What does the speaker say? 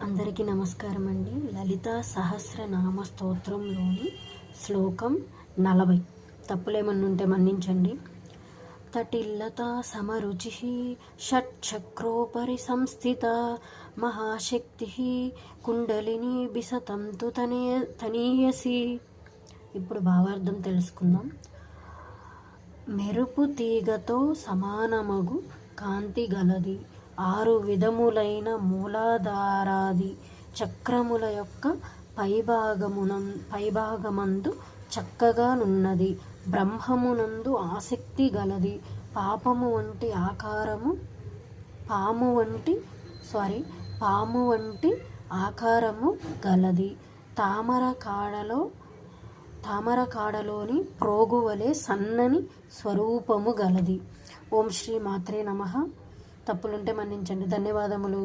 అందరికీ నమస్కారం అండి. లలితా సహస్రనామ స్తోత్రంలోని శ్లోకం 40. తప్పులేమన్నా ఉంటే మన్నించండి. తటిల్లతా సమరుచి షట్చక్రోపరి సంస్థిత మహాశక్తి కుండలిని బిసతం తు తనీయసి. ఇప్పుడు భావార్థం తెలుసుకుందాం. మెరుపు తీగతో సమానమగు కాంతి గలది, 6 విధములైన మూలాధారాది చక్రముల యొక్క పైభాగమందు చక్కగా నున్నది, బ్రహ్మమునందు ఆసక్తి గలది, పాము వంటి ఆకారము గలది, తామర కాడలోని ప్రోగువలే సన్నని స్వరూపము గలది. ఓం శ్రీ మాత్రే నమః. తప్పులుంటే మన్నించండి. ధన్యవాదములు.